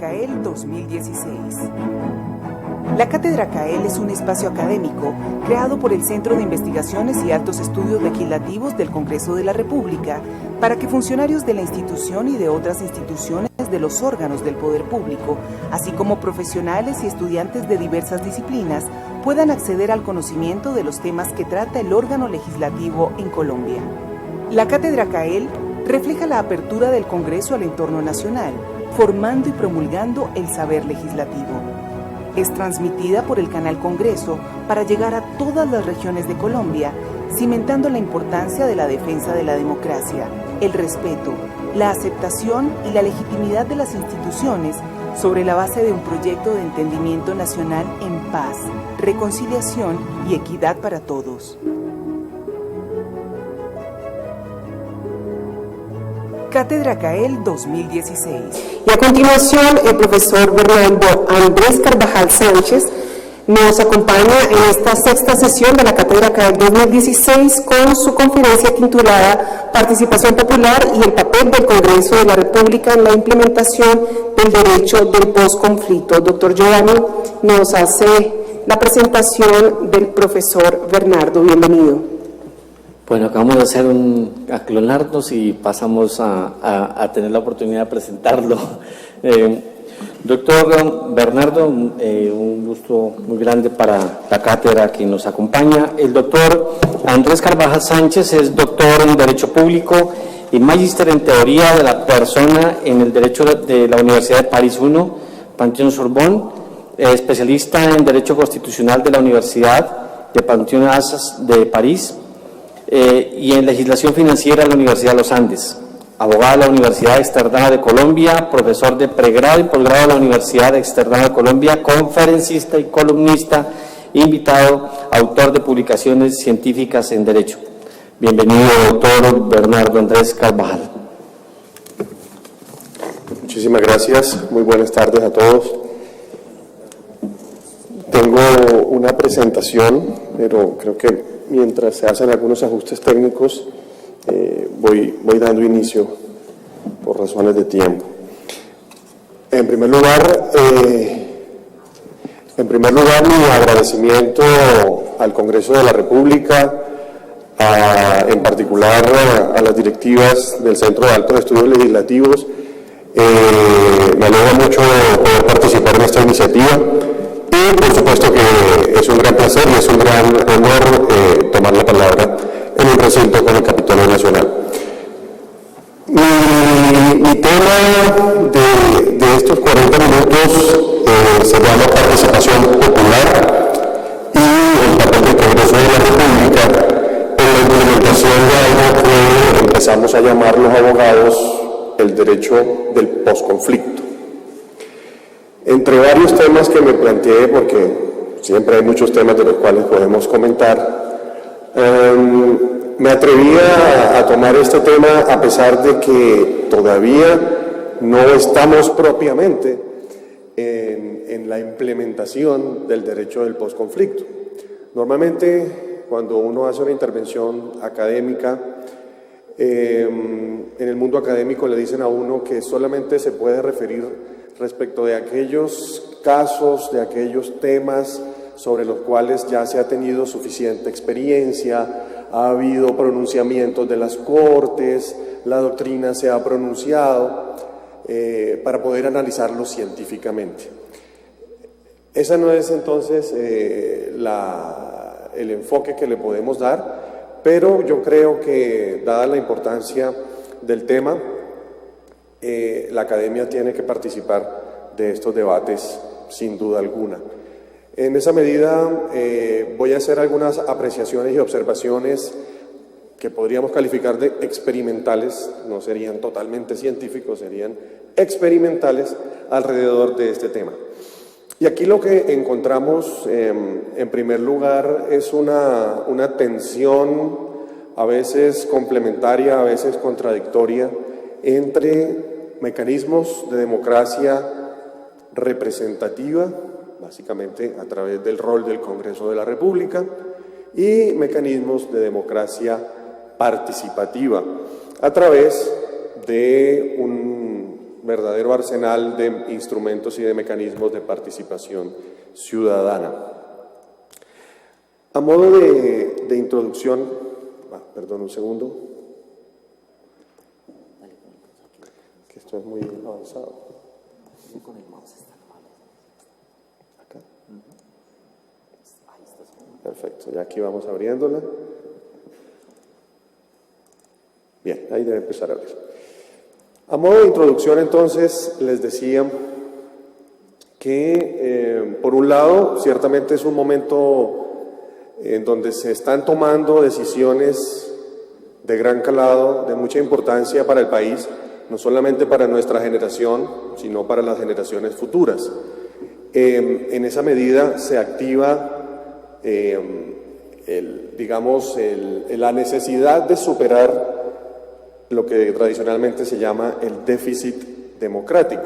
CAEL 2016. La Cátedra CAEL es un espacio académico creado por el Centro de Investigaciones y Altos Estudios Legislativos del Congreso de la República para que funcionarios de la institución y de otras instituciones de los órganos del poder público, así como profesionales y estudiantes de diversas disciplinas, puedan acceder al conocimiento de los temas que trata el órgano legislativo en Colombia. La Cátedra CAEL refleja la apertura del Congreso al entorno nacional, formando y promulgando el saber legislativo. Es transmitida por el canal Congreso para llegar a todas las regiones de Colombia, cimentando la importancia de la defensa de la democracia, el respeto, la aceptación y la legitimidad de las instituciones sobre la base de un proyecto de entendimiento nacional en paz, reconciliación y equidad para todos. Cátedra CAEL 2016. Y a continuación, el profesor Bernardo Andrés Carvajal Sánchez nos acompaña en esta sexta sesión de la Cátedra CAEL 2016 con su conferencia titulada Participación Popular y el papel del Congreso de la República en la implementación del derecho del posconflicto. Doctor Giovanni nos hace la presentación del profesor Bernardo. Bienvenido. Bueno, acabamos de hacer aclonarnos y pasamos a tener la oportunidad de presentarlo. Doctor Bernardo, un gusto muy grande para la cátedra que nos acompaña. El doctor Andrés Carvajal Sánchez es doctor en Derecho Público y magíster en Teoría de la Persona en el Derecho de la Universidad de París I, Panthéon-Sorbonne, especialista en Derecho Constitucional de la Universidad de Panthéon-Assas de París, y en Legislación Financiera de la Universidad de los Andes, abogado de la Universidad Externada de Colombia, profesor de pregrado y posgrado de la Universidad Externada de Colombia, conferencista y columnista, invitado, autor de publicaciones científicas en Derecho. Bienvenido, doctor Bernardo Andrés Carvajal. Muchísimas gracias, muy buenas tardes a todos. Tengo una presentación, pero creo que mientras se hacen algunos ajustes técnicos, voy dando inicio por razones de tiempo. En primer lugar, mi agradecimiento al Congreso de la República, en particular a las directivas del Centro de Altos Estudios Legislativos. Me alegra mucho poder participar en esta iniciativa. Y por supuesto que es un gran placer y es un gran honor tomar la palabra en un recinto como el Capitolio Nacional. Mi tema de estos 40 minutos se llama Participación Popular y el papel del Congreso de la República en la implementación de algo que empezamos a llamar los abogados el derecho del posconflicto. Entre varios temas que me planteé, porque siempre hay muchos temas de los cuales podemos comentar, me atreví a tomar este tema a pesar de que todavía no estamos propiamente en la implementación del derecho del posconflicto. Normalmente, cuando uno hace una intervención académica, en el mundo académico le dicen a uno que solamente se puede referir respecto de aquellos casos, de aquellos temas sobre los cuales ya se ha tenido suficiente experiencia, ha habido pronunciamientos de las Cortes, la doctrina se ha pronunciado, para poder analizarlo científicamente. Ese no es entonces el enfoque que le podemos dar, pero yo creo que, dada la importancia del tema, la academia tiene que participar de estos debates sin duda alguna. En esa medida voy a hacer algunas apreciaciones y observaciones que podríamos calificar de experimentales, no serían totalmente científicos, serían experimentales alrededor de este tema. Y aquí lo que encontramos en primer lugar es una tensión a veces complementaria, a veces contradictoria, entre mecanismos de democracia representativa, básicamente a través del rol del Congreso de la República, y mecanismos de democracia participativa, a través de verdadero arsenal de instrumentos y de mecanismos de participación ciudadana. A modo de introducción, perdón un segundo, que esto es muy avanzado. Acá. Perfecto, ya aquí vamos abriéndola. Bien, ahí debe empezar a abrir. A modo de introducción, entonces, les decía que, por un lado, ciertamente es un momento en donde se están tomando decisiones de gran calado, de mucha importancia para el país, no solamente para nuestra generación, sino para las generaciones futuras. En esa medida se activa, la necesidad de superar lo que tradicionalmente se llama el déficit democrático.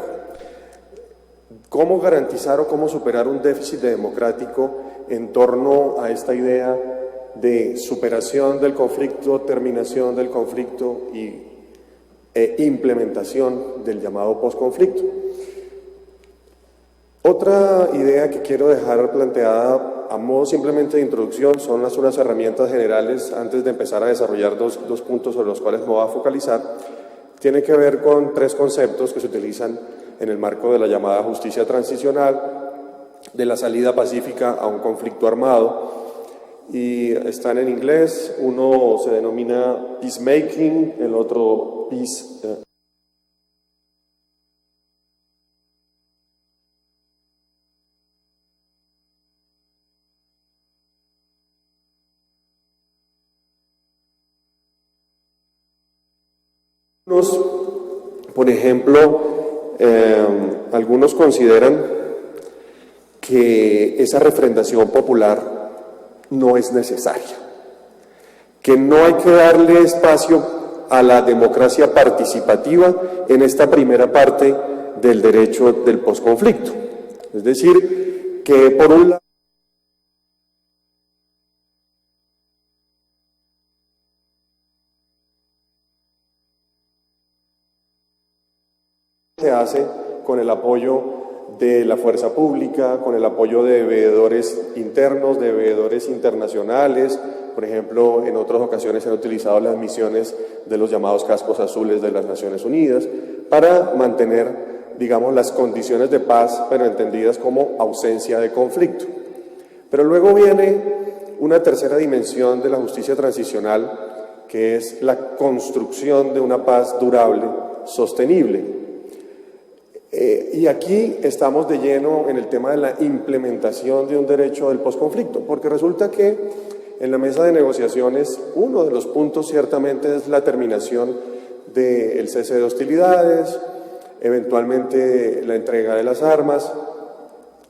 ¿Cómo garantizar o cómo superar un déficit democrático en torno a esta idea de superación del conflicto, terminación del conflicto e implementación del llamado posconflicto? Otra idea que quiero dejar planteada a modo simplemente de introducción son unas herramientas generales antes de empezar a desarrollar dos puntos sobre los cuales me voy a focalizar. Tiene que ver con tres conceptos que se utilizan en el marco de la llamada justicia transicional, de la salida pacífica a un conflicto armado, y están en inglés. Uno se denomina peacemaking, el otro peace. Por ejemplo, algunos consideran que esa refrendación popular no es necesaria, que no hay que darle espacio a la democracia participativa en esta primera parte del derecho del posconflicto. Es decir, que por un lado se hace con el apoyo de la fuerza pública, con el apoyo de veedores internos, de veedores internacionales. Por ejemplo, en otras ocasiones se han utilizado las misiones de los llamados cascos azules de las Naciones Unidas para mantener, digamos, las condiciones de paz, pero entendidas como ausencia de conflicto. Pero luego viene una tercera dimensión de la justicia transicional, que es la construcción de una paz durable, sostenible. Y aquí estamos de lleno en el tema de la implementación de un derecho del posconflicto, porque resulta que en la mesa de negociaciones uno de los puntos ciertamente es la terminación del cese de hostilidades, eventualmente la entrega de las armas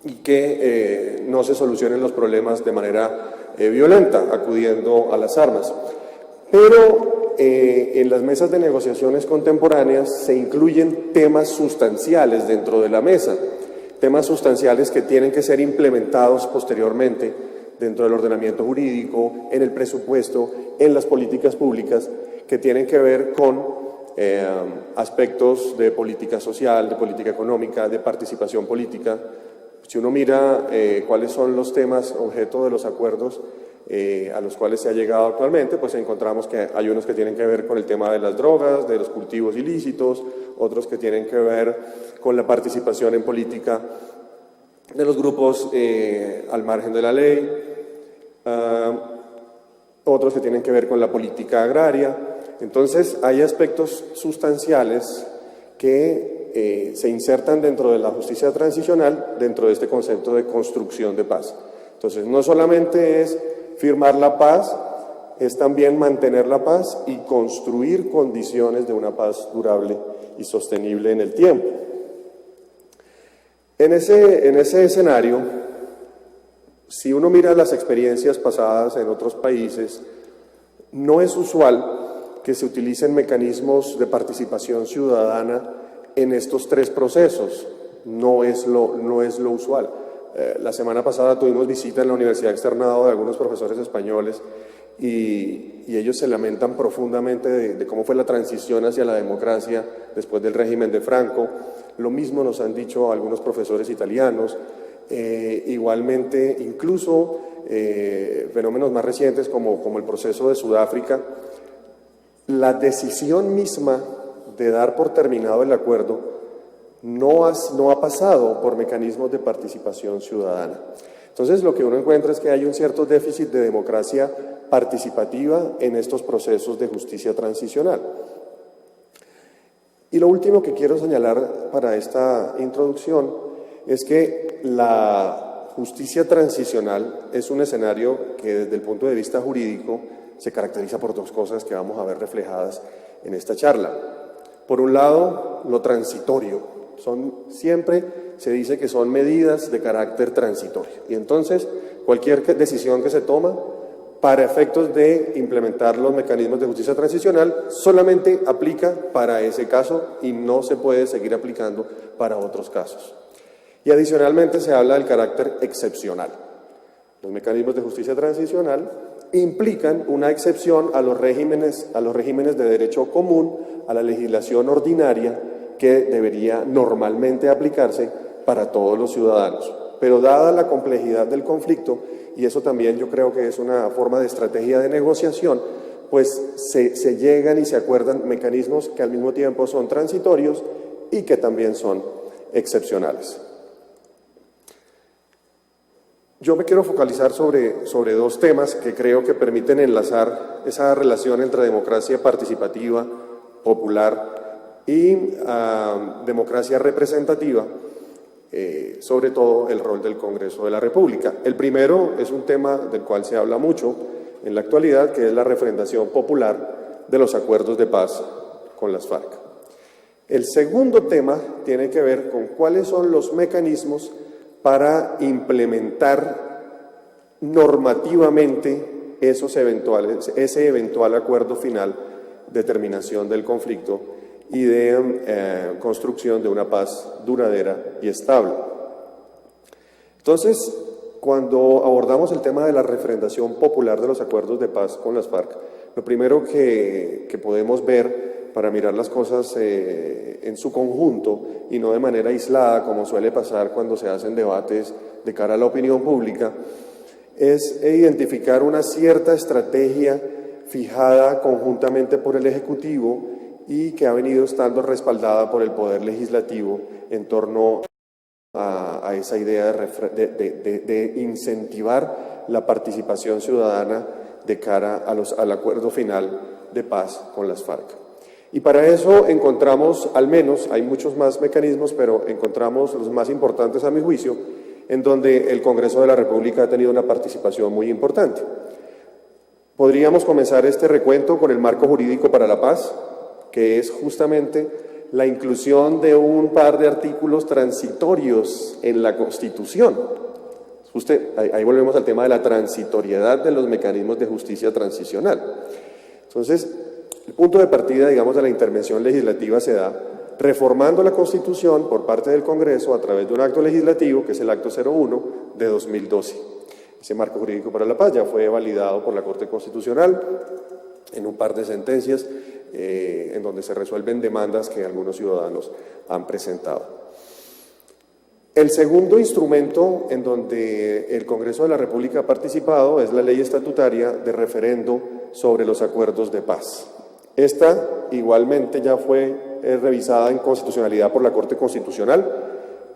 y que no se solucionen los problemas de manera violenta, acudiendo a las armas. Pero en las mesas de negociaciones contemporáneas se incluyen temas sustanciales dentro de la mesa, temas sustanciales que tienen que ser implementados posteriormente dentro del ordenamiento jurídico, en el presupuesto, en las políticas públicas, que tienen que ver con aspectos de política social, de política económica, de participación política. Si uno mira cuáles son los temas objeto de los acuerdos a los cuales se ha llegado actualmente, pues encontramos que hay unos que tienen que ver con el tema de las drogas, de los cultivos ilícitos, otros que tienen que ver con la participación en política de los grupos al margen de la ley, otros que tienen que ver con la política agraria. Entonces hay aspectos sustanciales que se insertan dentro de la justicia transicional, dentro de este concepto de construcción de paz. Entonces no solamente es firmar la paz, es también mantener la paz y construir condiciones de una paz durable y sostenible en el tiempo. En ese escenario, si uno mira las experiencias pasadas en otros países, no es usual que se utilicen mecanismos de participación ciudadana en estos tres procesos, no es lo usual. La semana pasada tuvimos visita en la Universidad Externado de algunos profesores españoles y ellos se lamentan profundamente de cómo fue la transición hacia la democracia después del régimen de Franco. Lo mismo nos han dicho algunos profesores italianos. Igualmente, incluso fenómenos más recientes como el proceso de Sudáfrica, la decisión misma de dar por terminado el acuerdo no ha pasado por mecanismos de participación ciudadana. Entonces, lo que uno encuentra es que hay un cierto déficit de democracia participativa en estos procesos de justicia transicional. Y lo último que quiero señalar para esta introducción es que la justicia transicional es un escenario que desde el punto de vista jurídico se caracteriza por dos cosas que vamos a ver reflejadas en esta charla. Por un lado, lo transitorio. Siempre se dice que son medidas de carácter transitorio. Y entonces, cualquier decisión que se toma para efectos de implementar los mecanismos de justicia transicional solamente aplica para ese caso y no se puede seguir aplicando para otros casos. Y adicionalmente se habla del carácter excepcional. Los mecanismos de justicia transicional implican una excepción a los regímenes de derecho común, a la legislación ordinaria que debería normalmente aplicarse para todos los ciudadanos. Pero dada la complejidad del conflicto, y eso también yo creo que es una forma de estrategia de negociación, pues se llegan y se acuerdan mecanismos que al mismo tiempo son transitorios y que también son excepcionales. Yo me quiero focalizar sobre dos temas que creo que permiten enlazar esa relación entre democracia participativa, popular y democracia representativa, sobre todo el rol del Congreso de la República. El primero es un tema del cual se habla mucho en la actualidad, que es la refrendación popular de los acuerdos de paz con las FARC. El segundo tema tiene que ver con cuáles son los mecanismos para implementar normativamente ese eventual acuerdo final de terminación del conflicto y de construcción de una paz duradera y estable. Entonces, cuando abordamos el tema de la refrendación popular de los acuerdos de paz con las FARC, lo primero que podemos ver para mirar las cosas en su conjunto y no de manera aislada, como suele pasar cuando se hacen debates de cara a la opinión pública, es identificar una cierta estrategia fijada conjuntamente por el Ejecutivo y que ha venido estando respaldada por el Poder Legislativo en torno a esa idea de incentivar la participación ciudadana de cara al acuerdo final de paz con las FARC. Y para eso encontramos, al menos, hay muchos más mecanismos, pero encontramos los más importantes a mi juicio, en donde el Congreso de la República ha tenido una participación muy importante. Podríamos comenzar este recuento con el marco jurídico para la paz, que es justamente la inclusión de un par de artículos transitorios en la Constitución. Ahí volvemos al tema de la transitoriedad de los mecanismos de justicia transicional. Entonces, el punto de partida, digamos, de la intervención legislativa se da reformando la Constitución por parte del Congreso a través de un acto legislativo, que es el Acto 01 de 2012. Ese marco jurídico para la paz ya fue validado por la Corte Constitucional en un par de sentencias en donde se resuelven demandas que algunos ciudadanos han presentado. El segundo instrumento en donde el Congreso de la República ha participado es la ley estatutaria de referendo sobre los acuerdos de paz. Esta igualmente ya fue revisada en constitucionalidad por la Corte Constitucional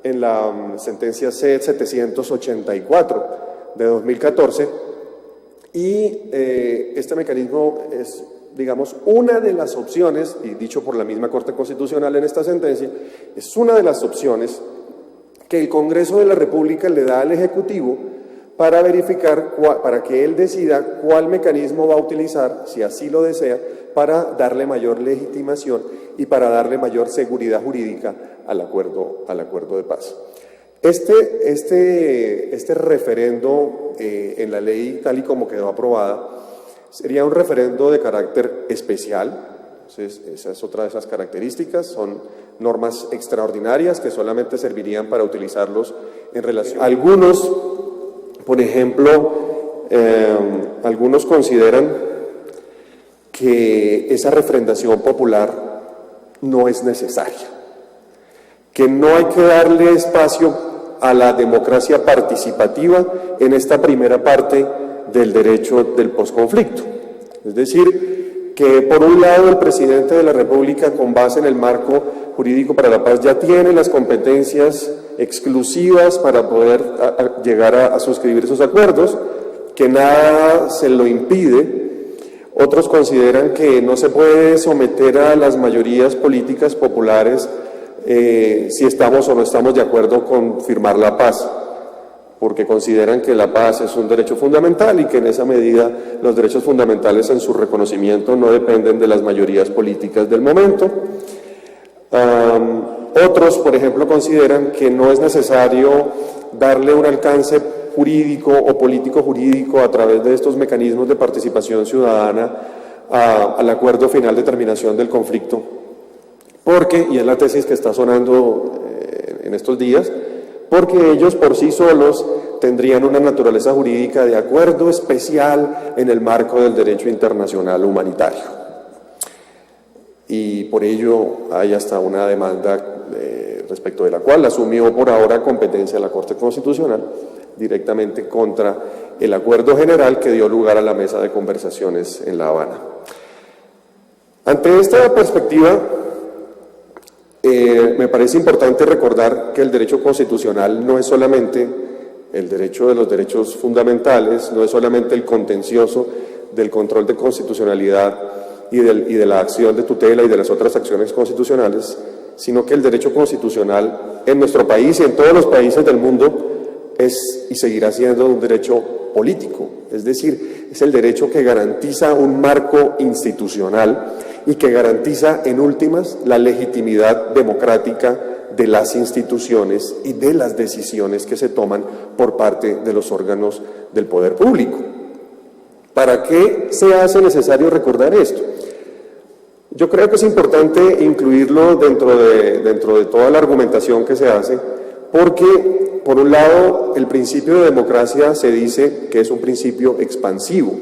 en la sentencia C-784 de 2014 y este mecanismo es, digamos, una de las opciones, y dicho por la misma Corte Constitucional en esta sentencia, es una de las opciones que el Congreso de la República le da al Ejecutivo para verificar, para que él decida cuál mecanismo va a utilizar, si así lo desea, para darle mayor legitimación y para darle mayor seguridad jurídica al acuerdo de paz. Este referendo en la ley tal y como quedó aprobada sería un referendo de carácter especial. Entonces, esa es otra de esas características, son normas extraordinarias que solamente servirían para utilizarlos en relación. Algunos, por ejemplo, algunos consideran que esa refrendación popular no es necesaria, que no hay que darle espacio a la democracia participativa en esta primera parte del derecho del posconflicto. Es decir, que por un lado el presidente de la República, con base en el marco jurídico para la paz, ya tiene las competencias exclusivas para poder llegar a suscribir esos acuerdos, que nada se lo impide. Otros consideran que no se puede someter a las mayorías políticas populares si estamos o no estamos de acuerdo con firmar la paz, porque consideran que la paz es un derecho fundamental y que en esa medida los derechos fundamentales en su reconocimiento no dependen de las mayorías políticas del momento. Otros, por ejemplo, consideran que no es necesario darle un alcance jurídico o político jurídico a través de estos mecanismos de participación ciudadana al acuerdo final de terminación del conflicto, porque, y es la tesis que está sonando en estos días, porque ellos por sí solos tendrían una naturaleza jurídica de acuerdo especial en el marco del derecho internacional humanitario. Y por ello hay hasta una demanda respecto de la cual asumió por ahora competencia la Corte Constitucional directamente contra el acuerdo general que dio lugar a la mesa de conversaciones en La Habana. Ante esta perspectiva, me parece importante recordar que el derecho constitucional no es solamente el derecho de los derechos fundamentales, no es solamente el contencioso del control de constitucionalidad y de la acción de tutela y de las otras acciones constitucionales, sino que el derecho constitucional en nuestro país y en todos los países del mundo es y seguirá siendo un derecho político, es decir, es el derecho que garantiza un marco institucional y que garantiza en últimas la legitimidad democrática de las instituciones y de las decisiones que se toman por parte de los órganos del poder público. ¿Para qué se hace necesario recordar esto? Yo creo que es importante incluirlo dentro de toda la argumentación que se hace, porque, por un lado, el principio de democracia se dice que es un principio expansivo,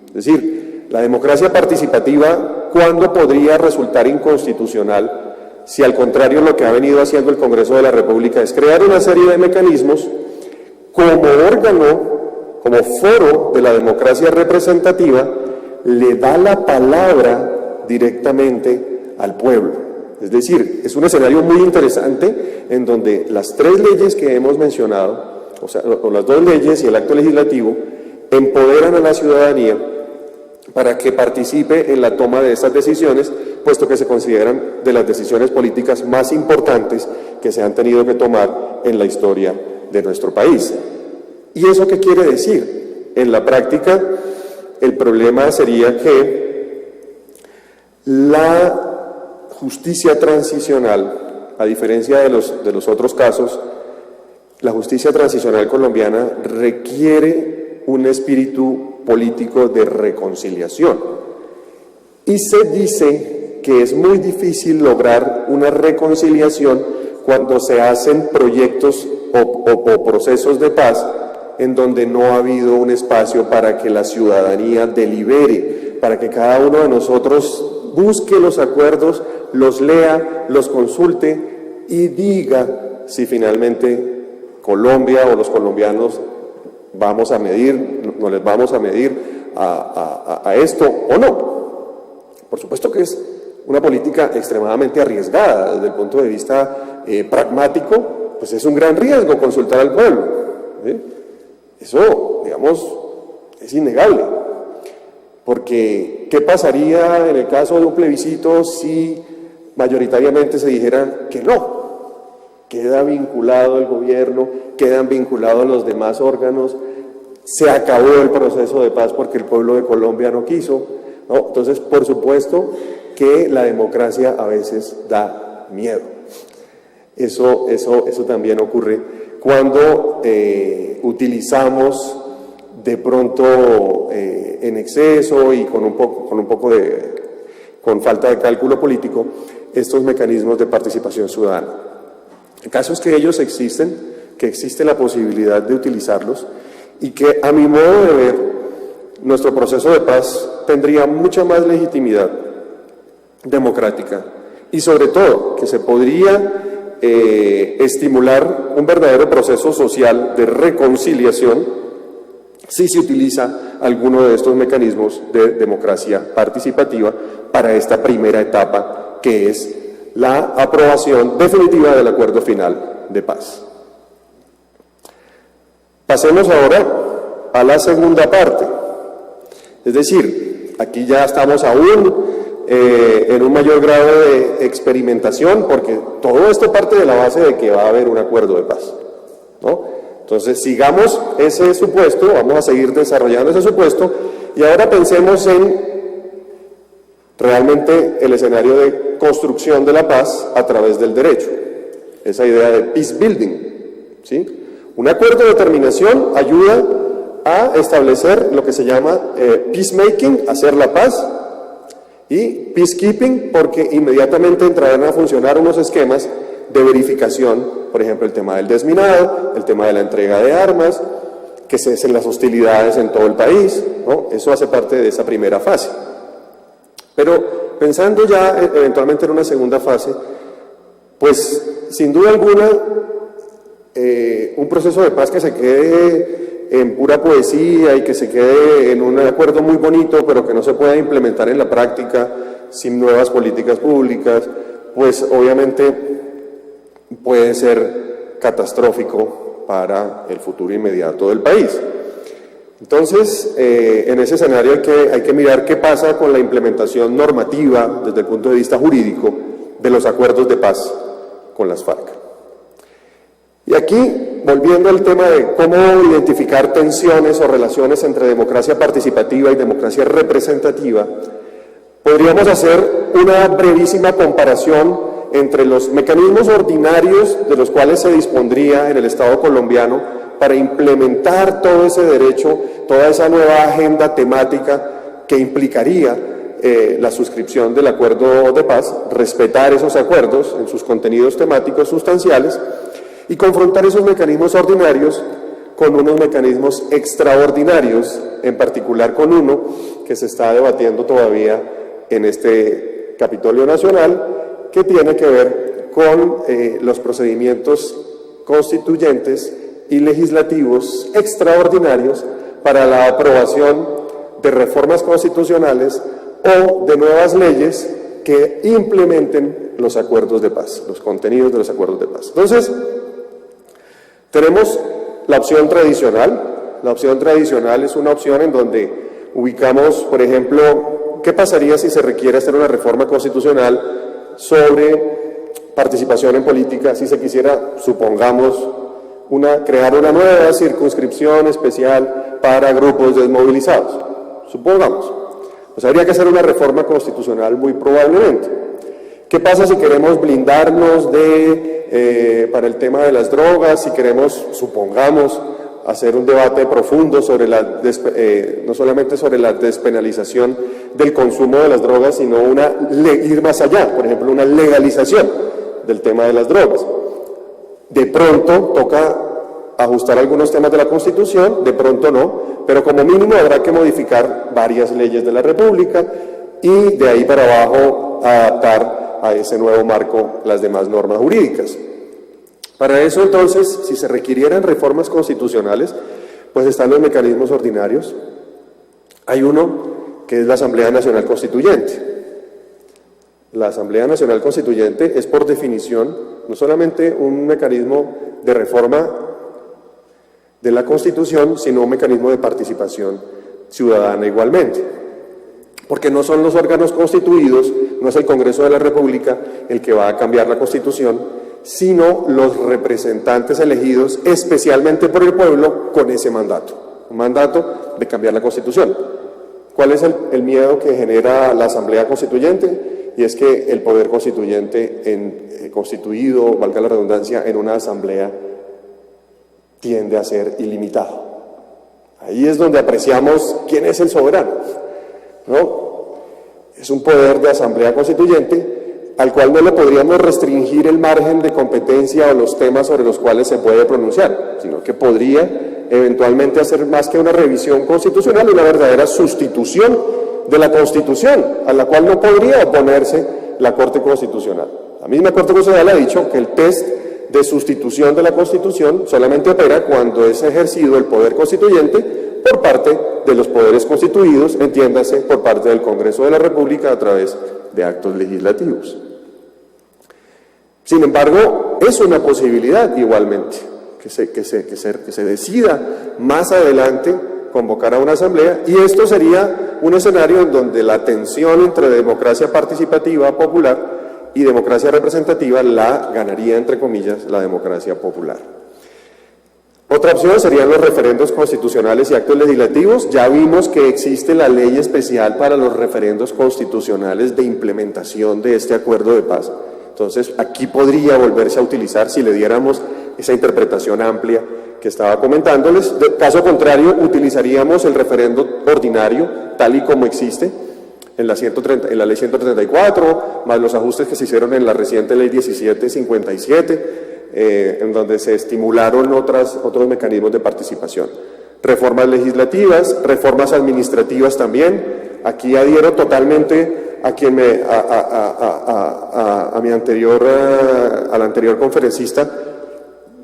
es decir, la democracia participativa, ¿cuándo podría resultar inconstitucional? Si al contrario lo que ha venido haciendo el Congreso de la República es crear una serie de mecanismos como órgano, como foro de la democracia representativa, le da la palabra directamente al pueblo. Es decir, es un escenario muy interesante en donde las tres leyes que hemos mencionado, o las dos leyes y el acto legislativo, empoderan a la ciudadanía para que participe en la toma de estas decisiones, puesto que se consideran de las decisiones políticas más importantes que se han tenido que tomar en la historia de nuestro país. ¿Y eso qué quiere decir? En la práctica, el problema sería que la justicia transicional, a diferencia de los otros casos, la justicia transicional colombiana requiere un espíritu político de reconciliación. Y se dice que es muy difícil lograr una reconciliación cuando se hacen proyectos o procesos de paz en donde no ha habido un espacio para que la ciudadanía delibere, para que cada uno de nosotros busque los acuerdos, los lea, los consulte y diga si finalmente Colombia o los colombianos vamos a medir, no les vamos a medir a esto o no. Por supuesto que es una política extremadamente arriesgada desde el punto de vista pragmático, pues es un gran riesgo consultar al pueblo, ¿sí? Eso, digamos, es innegable, porque ¿qué pasaría en el caso de un plebiscito si mayoritariamente se dijera que no? Queda vinculado el gobierno, quedan vinculados los demás órganos, se acabó el proceso de paz porque el pueblo de Colombia no quiso, ¿no? Entonces, por supuesto que la democracia a veces da miedo. Eso también ocurre cuando utilizamos de pronto en exceso y con falta de cálculo político estos mecanismos de participación ciudadana. El caso es que ellos existen, que existe la posibilidad de utilizarlos y que a mi modo de ver nuestro proceso de paz tendría mucha más legitimidad democrática y sobre todo que se podría estimular un verdadero proceso social de reconciliación si se utiliza alguno de estos mecanismos de democracia participativa para esta primera etapa, que es la aprobación definitiva del acuerdo final de paz. Pasemos ahora a la segunda parte, es decir, aquí ya estamos aún en un mayor grado de experimentación, porque todo esto parte de la base de que va a haber un acuerdo de paz, ¿no? Entonces, sigamos ese supuesto, vamos a seguir desarrollando ese supuesto, y ahora pensemos en realmente el escenario de construcción de la paz a través del derecho, esa idea de peace building, ¿sí? Un acuerdo de terminación ayuda a establecer lo que se llama peacemaking, hacer la paz, y peacekeeping, porque inmediatamente entrarán a funcionar unos esquemas de verificación, por ejemplo, el tema del desminado, el tema de la entrega de armas, que cesen las hostilidades en todo el país, ¿no? Eso hace parte de esa primera fase. Pero pensando ya eventualmente en una segunda fase, pues sin duda alguna, un proceso de paz que se quede en pura poesía y que se quede en un acuerdo muy bonito, pero que no se pueda implementar en la práctica sin nuevas políticas públicas, pues obviamente puede ser catastrófico para el futuro inmediato del país. Entonces, en ese escenario hay que mirar qué pasa con la implementación normativa desde el punto de vista jurídico de los acuerdos de paz con las FARC. Y aquí, volviendo al tema de cómo identificar tensiones o relaciones entre democracia participativa y democracia representativa, podríamos hacer una brevísima comparación entre los mecanismos ordinarios de los cuales se dispondría en el Estado colombiano para implementar todo ese derecho, toda esa nueva agenda temática que implicaría la suscripción del acuerdo de paz, respetar esos acuerdos en sus contenidos temáticos sustanciales y confrontar esos mecanismos ordinarios con unos mecanismos extraordinarios, en particular con uno que se está debatiendo todavía en este Capitolio Nacional, que tiene que ver con los procedimientos constituyentes y legislativos extraordinarios para la aprobación de reformas constitucionales o de nuevas leyes que implementen los acuerdos de paz, los contenidos de los acuerdos de paz. Entonces, tenemos la opción tradicional. La opción tradicional es una opción en donde ubicamos, por ejemplo, ¿qué pasaría si se requiere hacer una reforma constitucional sobre participación en política, si se quisiera, supongamos, crear una nueva circunscripción especial para grupos desmovilizados? Supongamos. Pues habría que hacer una reforma constitucional muy probablemente. ¿Qué pasa si queremos blindarnos para el tema de las drogas, si queremos, supongamos, hacer un debate profundo sobre no solamente sobre la despenalización del consumo de las drogas, sino ir más allá, por ejemplo, una legalización del tema de las drogas? De pronto toca ajustar algunos temas de la Constitución, de pronto no, pero como mínimo habrá que modificar varias leyes de la República y de ahí para abajo adaptar a ese nuevo marco las demás normas jurídicas. Para eso, entonces, si se requirieran reformas constitucionales, pues están los mecanismos ordinarios. Hay uno que es la Asamblea Nacional Constituyente. La Asamblea Nacional Constituyente es, por definición, no solamente un mecanismo de reforma de la Constitución, sino un mecanismo de participación ciudadana igualmente. Porque no son los órganos constituidos, no es el Congreso de la República el que va a cambiar la Constitución, sino los representantes elegidos especialmente por el pueblo con ese mandato, un mandato de cambiar la Constitución. ¿Cuál es el miedo que genera la Asamblea Constituyente? Y es que el poder constituyente constituido, valga la redundancia, en una asamblea tiende a ser ilimitado. Ahí es donde apreciamos quién es el soberano, ¿no? Es un poder de asamblea constituyente al cual no le podríamos restringir el margen de competencia o los temas sobre los cuales se puede pronunciar, sino que podría eventualmente hacer más que una revisión constitucional, una verdadera sustitución de la Constitución, a la cual no podría oponerse la Corte Constitucional. La misma Corte Constitucional ha dicho que el test de sustitución de la Constitución solamente opera cuando es ejercido el poder constituyente por parte de los poderes constituidos, entiéndase, por parte del Congreso de la República a través de actos legislativos. Sin embargo, es una posibilidad igualmente, que se decida más adelante convocar a una asamblea, y esto sería un escenario en donde la tensión entre democracia participativa popular y democracia representativa la ganaría, entre comillas, la democracia popular. Otra opción serían los referendos constitucionales y actos legislativos. Ya vimos que existe la ley especial para los referendos constitucionales de implementación de este acuerdo de paz. Entonces, aquí podría volverse a utilizar si le diéramos esa interpretación amplia que estaba comentándoles. De caso contrario, utilizaríamos el referendo ordinario, tal y como existe en la ley 134, más los ajustes que se hicieron en la reciente ley 1757, en donde se estimularon otros mecanismos de participación. Reformas legislativas, reformas administrativas también. Aquí adhiero totalmente a quien al anterior conferencista.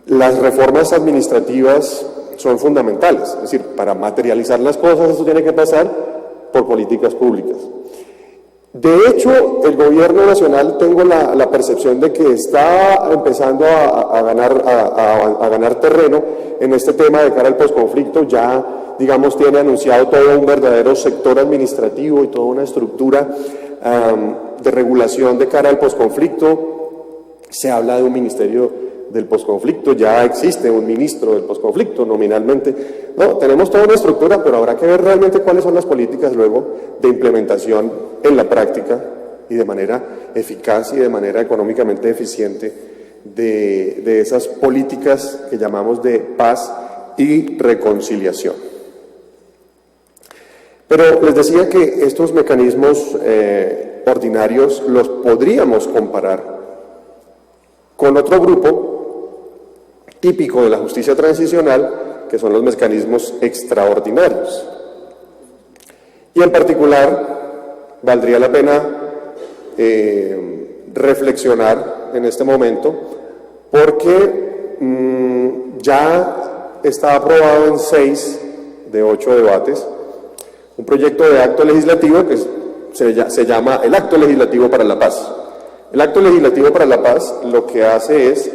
Las reformas administrativas son fundamentales, es decir, para materializar las cosas esto tiene que pasar por políticas públicas. De hecho, el gobierno nacional, tengo la percepción de que está empezando a ganar terreno en este tema de cara al posconflicto. Ya, digamos, tiene anunciado todo un verdadero sector administrativo y toda una estructura de regulación de cara al posconflicto. Se habla de un ministerio del posconflicto, ya existe un ministro del posconflicto nominalmente. No, tenemos toda una estructura, pero habrá que ver realmente cuáles son las políticas luego de implementación en la práctica y de manera eficaz y de manera económicamente eficiente de esas políticas que llamamos de paz y reconciliación. Pero les decía que estos mecanismos ordinarios los podríamos comparar con otro grupo típico de la justicia transicional, que son los mecanismos extraordinarios. Y en particular, valdría la pena reflexionar en este momento, porque ya está aprobado en 6 de 8 debates un proyecto de acto legislativo que se llama el Acto Legislativo para la Paz. El Acto Legislativo para la Paz lo que hace es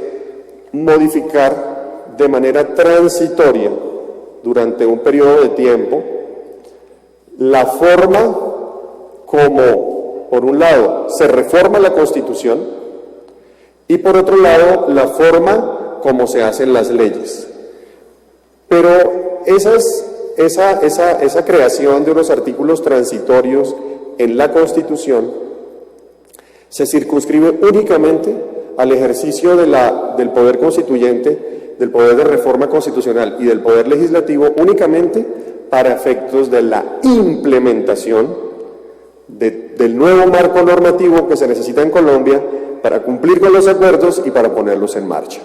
modificar de manera transitoria, durante un periodo de tiempo, la forma como, por un lado, se reforma la Constitución y, por otro lado, la forma como se hacen las leyes. Pero esa creación de unos artículos transitorios en la Constitución se circunscribe únicamente al ejercicio del poder constituyente, del poder de reforma constitucional y del poder legislativo, únicamente para efectos de la implementación del nuevo marco normativo que se necesita en Colombia para cumplir con los acuerdos y para ponerlos en marcha.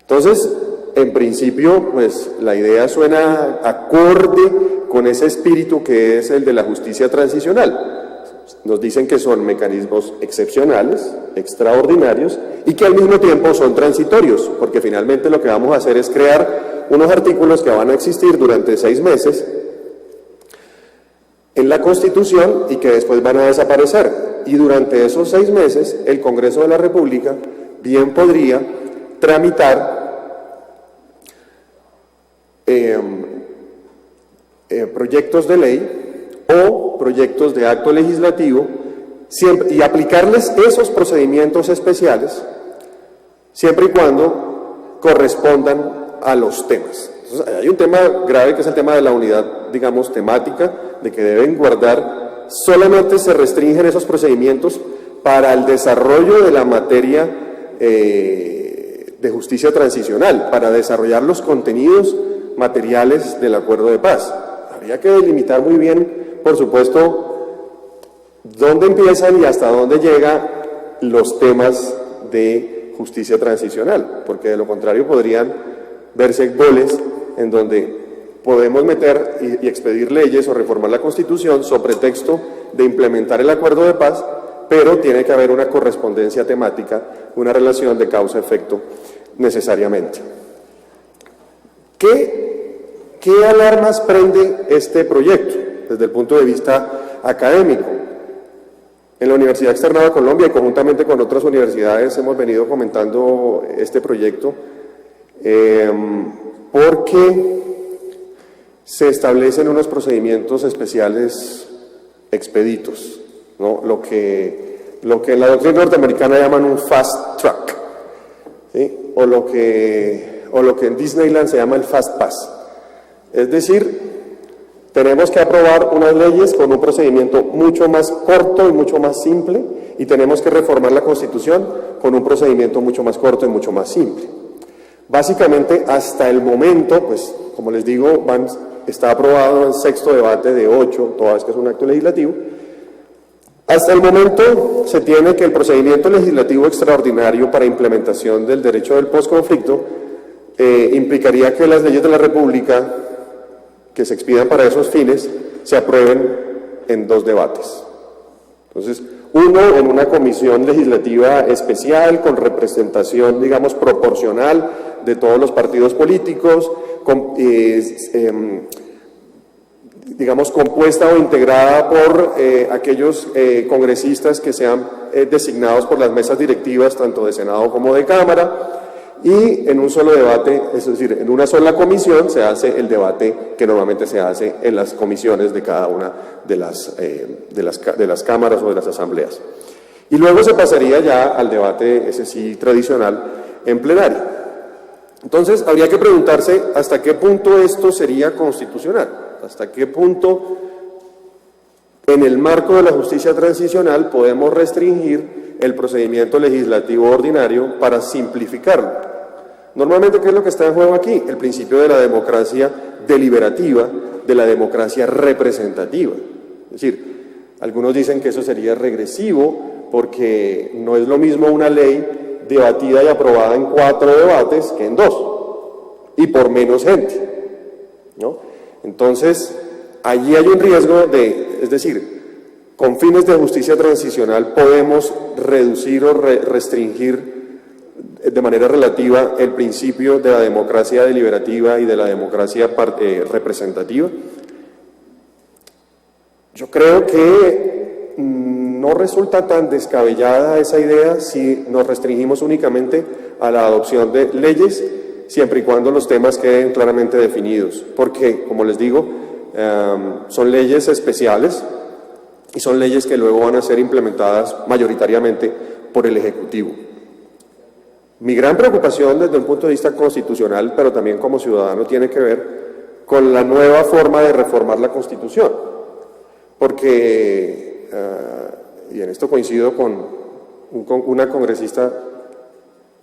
Entonces, en principio, pues la idea suena acorde con ese espíritu que es el de la justicia transicional. Nos dicen que son mecanismos excepcionales, extraordinarios, y que al mismo tiempo son transitorios, porque finalmente lo que vamos a hacer es crear unos artículos que van a existir durante 6 meses en la Constitución y que después van a desaparecer. Y durante esos 6 meses, el Congreso de la República bien podría tramitar proyectos de ley o proyectos de acto legislativo y aplicarles esos procedimientos especiales siempre y cuando correspondan a los temas. Entonces, hay un tema grave que es el tema de la unidad, digamos, temática, de que deben guardar, solamente se restringen esos procedimientos para el desarrollo de la materia de justicia transicional, para desarrollar los contenidos materiales del acuerdo de paz. Habría que delimitar muy bien, por supuesto, dónde empiezan y hasta dónde llegan los temas de justicia transicional, porque de lo contrario podrían verse goles en donde podemos meter y expedir leyes o reformar la Constitución sobre pretexto de implementar el acuerdo de paz, pero tiene que haber una correspondencia temática, una relación de causa-efecto necesariamente. ¿Qué alarmas prende este proyecto desde el punto de vista académico? En la Universidad Externada de Colombia y conjuntamente con otras universidades hemos venido comentando este proyecto porque se establecen unos procedimientos especiales expeditos, ¿no? Lo que en la doctrina norteamericana llaman un fast track, ¿sí? o lo que en Disneyland se llama el fast pass. Es decir, tenemos que aprobar unas leyes con un procedimiento mucho más corto y mucho más simple, y tenemos que reformar la Constitución con un procedimiento mucho más corto y mucho más simple. Básicamente, hasta el momento, pues, como les digo, está aprobado en 6º debate de 8, toda vez que es un acto legislativo. Hasta el momento se tiene que el procedimiento legislativo extraordinario para implementación del derecho del posconflicto implicaría que las leyes de la República que se expidan para esos fines se aprueben en 2 debates. Entonces, uno en una comisión legislativa especial con representación, digamos, proporcional de todos los partidos políticos, digamos, compuesta o integrada por aquellos congresistas que sean designados por las mesas directivas tanto de Senado como de Cámara, y en un solo debate, es decir, en una sola comisión se hace el debate que normalmente se hace en las comisiones de cada una de las cámaras o de las asambleas. Y luego se pasaría ya al debate, ese sí tradicional, en plenario. Entonces, habría que preguntarse hasta qué punto esto sería constitucional, hasta qué punto en el marco de la justicia transicional podemos restringir el procedimiento legislativo ordinario para simplificarlo. Normalmente, ¿qué es lo que está en juego aquí? El principio de la democracia deliberativa, de la democracia representativa. Es decir, algunos dicen que eso sería regresivo porque no es lo mismo una ley debatida y aprobada en 4 debates que en 2, y por menos gente, ¿no? Entonces, allí hay un riesgo es decir, con fines de justicia transicional podemos reducir o restringir de manera relativa el principio de la democracia deliberativa y de la democracia representativa. Yo creo que no resulta tan descabellada esa idea si nos restringimos únicamente a la adopción de leyes, siempre y cuando los temas queden claramente definidos, porque, como les digo, son leyes especiales y son leyes que luego van a ser implementadas mayoritariamente por el Ejecutivo. Mi gran preocupación desde un punto de vista constitucional, pero también como ciudadano, tiene que ver con la nueva forma de reformar la Constitución, porque, y en esto coincido con una congresista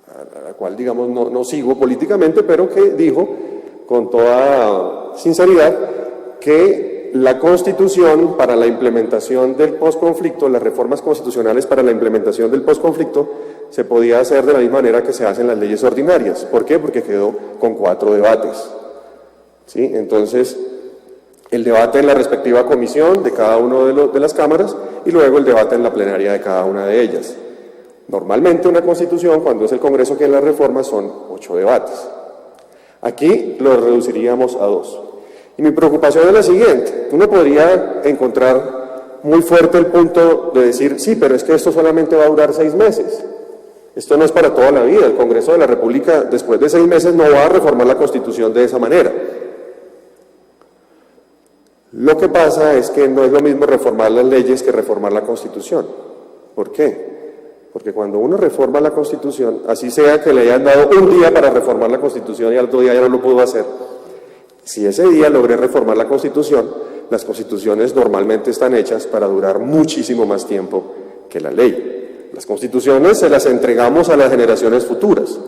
a la cual, digamos, no sigo políticamente, pero que dijo con toda sinceridad que la Constitución para la implementación del posconflicto, las reformas constitucionales para la implementación del posconflicto, se podía hacer de la misma manera que se hacen las leyes ordinarias. ¿Por qué? Porque quedó con 4 debates. ¿Sí? Entonces, el debate en la respectiva comisión de cada una de las cámaras y luego el debate en la plenaria de cada una de ellas. Normalmente una Constitución, cuando es el Congreso quien la reforma, son 8 debates. Aquí lo reduciríamos a 2. Y mi preocupación es la siguiente: uno podría encontrar muy fuerte el punto de decir, sí, pero es que esto solamente va a durar 6 meses. Esto no es para toda la vida. El Congreso de la República, después de 6 meses, no va a reformar la Constitución de esa manera. Lo que pasa es que no es lo mismo reformar las leyes que reformar la Constitución. ¿Por qué? Porque cuando uno reforma la Constitución, así sea que le hayan dado un día para reformar la Constitución y al otro día ya no lo pudo hacer, si ese día logré reformar la Constitución, las Constituciones normalmente están hechas para durar muchísimo más tiempo que la ley. Las Constituciones se las entregamos a las generaciones futuras.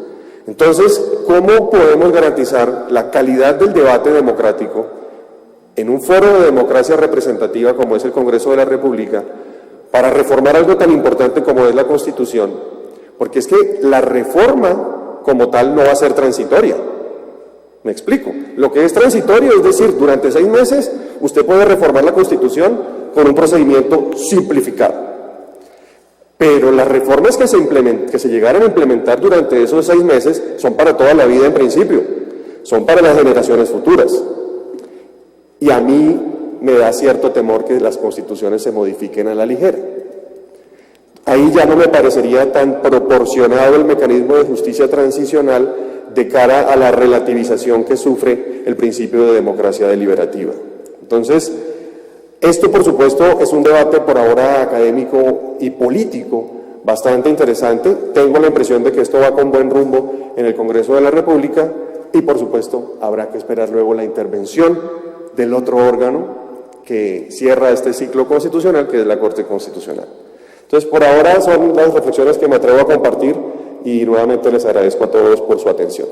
Entonces, ¿cómo podemos garantizar la calidad del debate democrático en un foro de democracia representativa como es el Congreso de la República para reformar algo tan importante como es la Me explico. Lo que es transitorio, es decir, durante 6 meses usted puede reformar la Constitución con un procedimiento simplificado. Pero las reformas que se llegaran a implementar durante esos 6 meses son para toda la vida en principio, son para las generaciones futuras. Y a mí me da cierto temor que las constituciones se modifiquen a la ligera. Ahí ya no me parecería tan proporcionado el mecanismo de justicia transicional de cara a la relativización que sufre el principio de democracia deliberativa. Entonces, esto por supuesto es un debate por ahora académico y político bastante interesante. Tengo la impresión de que esto va con buen rumbo en el Congreso de la República y por supuesto habrá que esperar luego la intervención del otro órgano que cierra este ciclo constitucional, que es la Corte Constitucional. Entonces, por ahora son las reflexiones que me atrevo a compartir y nuevamente les agradezco a todos por su atención.